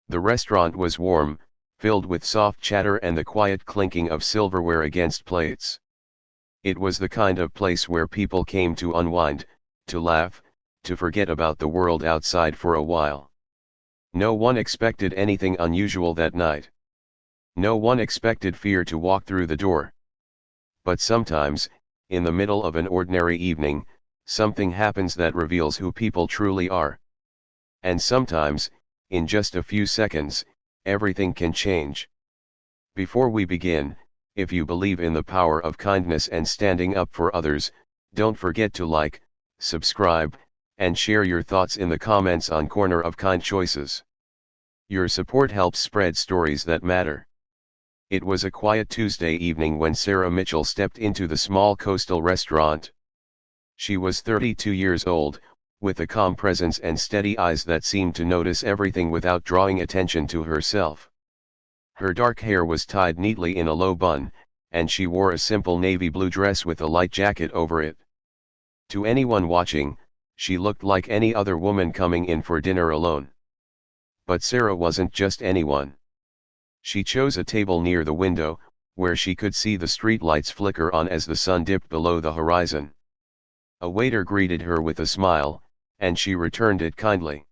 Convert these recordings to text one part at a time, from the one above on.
The restaurant was warm, filled with soft chatter and the quiet clinking of silverware against plates. It was the kind of place where people came to unwind, to laugh, to forget about the world outside for a while. No one expected anything unusual that night. No one expected fear to walk through the door. But sometimes, in the middle of an ordinary evening, something happens that reveals who people truly are. And sometimes, in just a few seconds, everything can change. Before we begin, if you believe in the power of kindness and standing up for others, don't forget to like, subscribe, and share your thoughts in the comments on Corner of Kind Choices. Your support helps spread stories that matter. It was a quiet Tuesday evening when Sarah Mitchell stepped into the small coastal restaurant. She was 32 years old, with a calm presence and steady eyes that seemed to notice everything without drawing attention to herself. Her dark hair was tied neatly in a low bun, and she wore a simple navy blue dress with a light jacket over it. To anyone watching, she looked like any other woman coming in for dinner alone. But Sarah wasn't just anyone. She chose a table near the window, where she could see the street lights flicker on as the sun dipped below the horizon. A waiter greeted her with a smile, and she returned it kindly.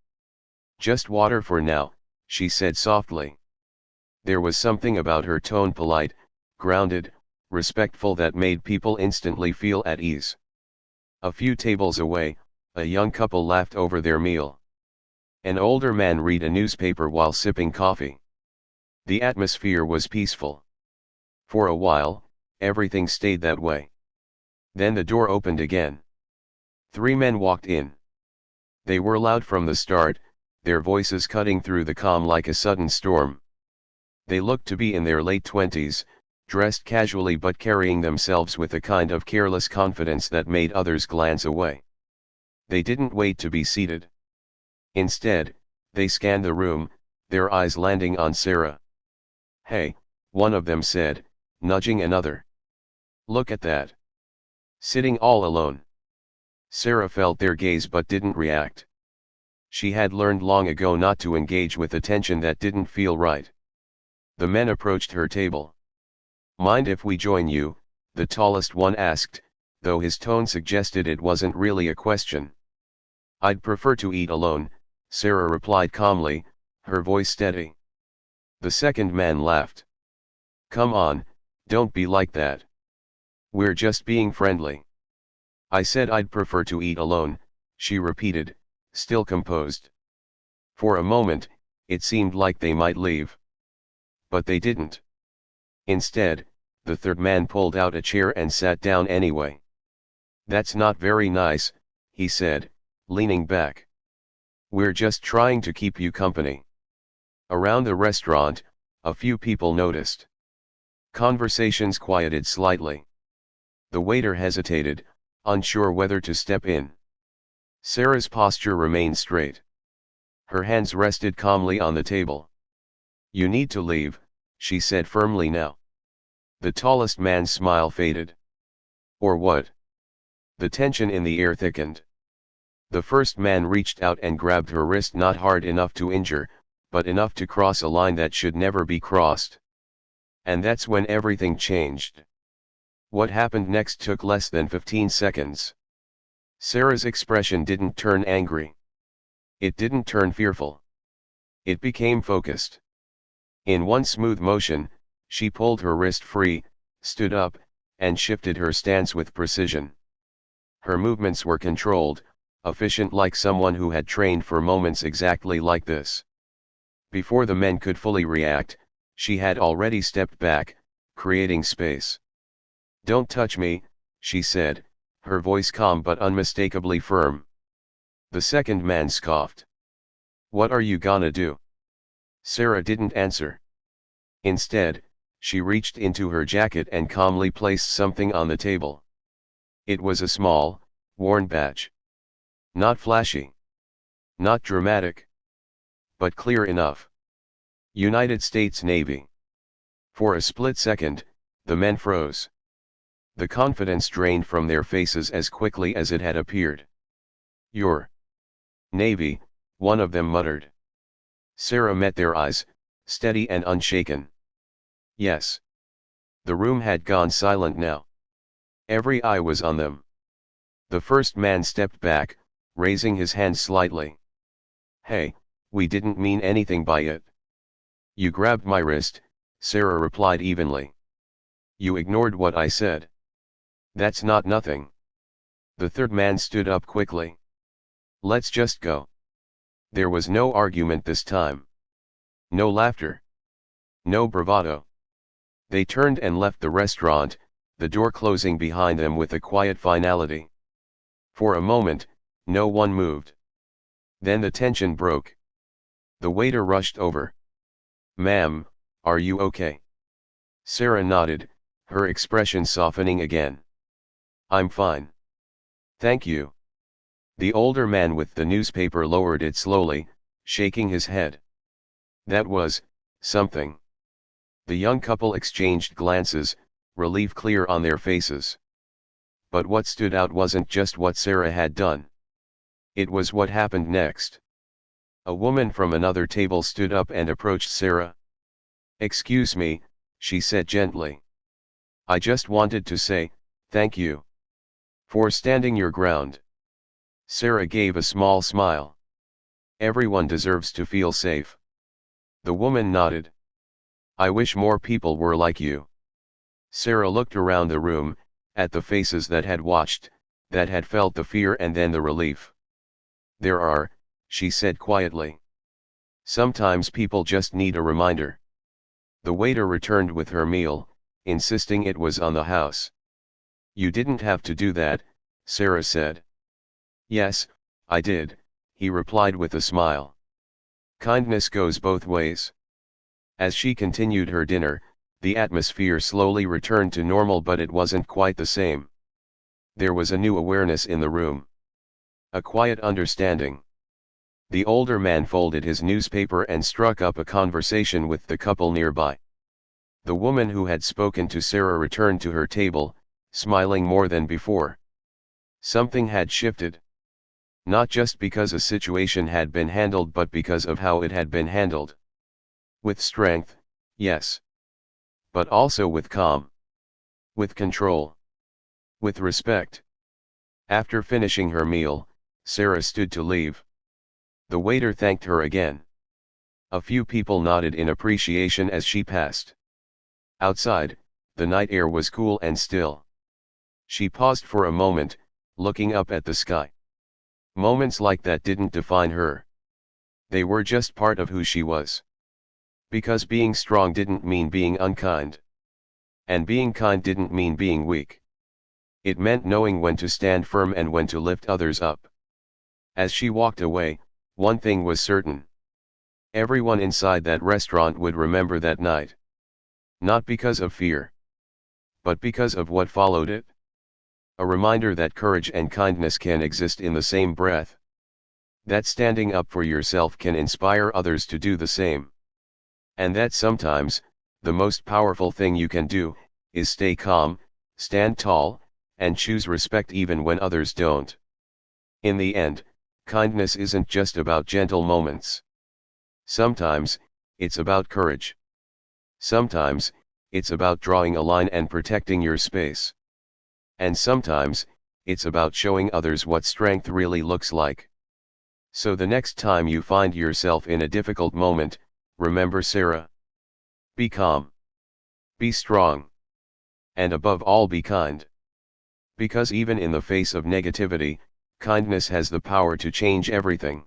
"Just water for now," she said softly. There was something about her tone polite, grounded, respectful that made people instantly feel at ease. A few tables away, a young couple laughed over their meal. An older man read a newspaper while sipping coffee. The atmosphere was peaceful. For a while, everything stayed that way. Then the door opened again. 3 men walked in. They were loud from the start, their voices cutting through the calm like a sudden storm. They looked to be in their late 20s, dressed casually but carrying themselves with a kind of careless confidence that made others glance away. They didn't wait to be seated. Instead, they scanned the room, their eyes landing on Sarah. "Hey," one of them said, nudging another. "Look at that. Sitting all alone." Sarah felt their gaze but didn't react. She had learned long ago not to engage with attention that didn't feel right. The men approached her table. "Mind if we join you?" the tallest one asked, though his tone suggested it wasn't really a question. "I'd prefer to eat alone," Sarah replied calmly, her voice steady. The second man laughed. "Come on, don't be like that. We're just being friendly." "I said I'd prefer to eat alone," she repeated, still composed. For a moment, it seemed like they might leave. But they didn't. Instead, the third man pulled out a chair and sat down anyway. "That's not very nice," he said, leaning back. "We're just trying to keep you company." Around the restaurant, a few people noticed. Conversations quieted slightly. The waiter hesitated, unsure whether to step in. Sarah's posture remained straight. Her hands rested calmly on the table. "You need to leave," she said firmly now. The tallest man's smile faded. "Or what?" The tension in the air thickened. The first man reached out and grabbed her wrist, not hard enough to injure, but enough to cross a line that should never be crossed. And that's when everything changed. What happened next took less than 15 seconds. Sarah's expression didn't turn angry. It didn't turn fearful. It became focused. In one smooth motion, she pulled her wrist free, stood up, and shifted her stance with precision. Her movements were controlled, efficient, like someone who had trained for moments exactly like this. Before the men could fully react, she had already stepped back, creating space. "Don't touch me," she said, her voice calm but unmistakably firm. The second man scoffed. "What are you gonna do?" Sarah didn't answer. Instead, she reached into her jacket and calmly placed something on the table. It was a small, worn badge. Not flashy. Not dramatic. But clear enough. United States Navy. For a split second, the men froze. The confidence drained from their faces as quickly as it had appeared. "Your Navy," one of them muttered. Sarah met their eyes, steady and unshaken. Yes. The room had gone silent now. Every eye was on them. The first man stepped back, raising his hand slightly. Hey, we didn't mean anything by it. You grabbed my wrist, Sarah replied evenly. You ignored what I said. That's not nothing. The third man stood up quickly. Let's just go. There was no argument this time. No laughter. No bravado. They turned and left the restaurant, the door closing behind them with a quiet finality. For a moment, no one moved. Then the tension broke. The waiter rushed over. Ma'am, are you okay? Sarah nodded, her expression softening again. I'm fine. Thank you. The older man with the newspaper lowered it slowly, shaking his head. That was something. The young couple exchanged glances, relief clear on their faces. But what stood out wasn't just what Sarah had done. It was what happened next. A woman from another table stood up and approached Sarah. Excuse me, she said gently. I just wanted to say, thank you. For standing your ground. Sarah gave a small smile. Everyone deserves to feel safe. The woman nodded. I wish more people were like you. Sarah looked around the room, at the faces that had watched, that had felt the fear and then the relief. There are, she said quietly. Sometimes people just need a reminder. The waiter returned with her meal, insisting it was on the house. You didn't have to do that, Sarah said. Yes, I did, he replied with a smile. Kindness goes both ways. As she continued her dinner, the atmosphere slowly returned to normal, but it wasn't quite the same. There was a new awareness in the room. A quiet understanding. The older man folded his newspaper and struck up a conversation with the couple nearby. The woman who had spoken to Sarah returned to her table, smiling more than before. Something had shifted. Not just because a situation had been handled, but because of how it had been handled. With strength, yes. But also with calm. With control. With respect. After finishing her meal, Sarah stood to leave. The waiter thanked her again. A few people nodded in appreciation as she passed. Outside, the night air was cool and still. She paused for a moment, looking up at the sky. Moments like that didn't define her. They were just part of who she was. Because being strong didn't mean being unkind. And being kind didn't mean being weak. It meant knowing when to stand firm and when to lift others up. As she walked away, one thing was certain. Everyone inside that restaurant would remember that night. Not because of fear. But because of what followed it. A reminder that courage and kindness can exist in the same breath. That standing up for yourself can inspire others to do the same. And that sometimes, the most powerful thing you can do, is stay calm, stand tall, and choose respect even when others don't. In the end, kindness isn't just about gentle moments. Sometimes, it's about courage. Sometimes, it's about drawing a line and protecting your space. And sometimes, it's about showing others what strength really looks like. So the next time you find yourself in a difficult moment, remember Sarah. Be calm. Be strong. And above all, be kind. Because even in the face of negativity, kindness has the power to change everything.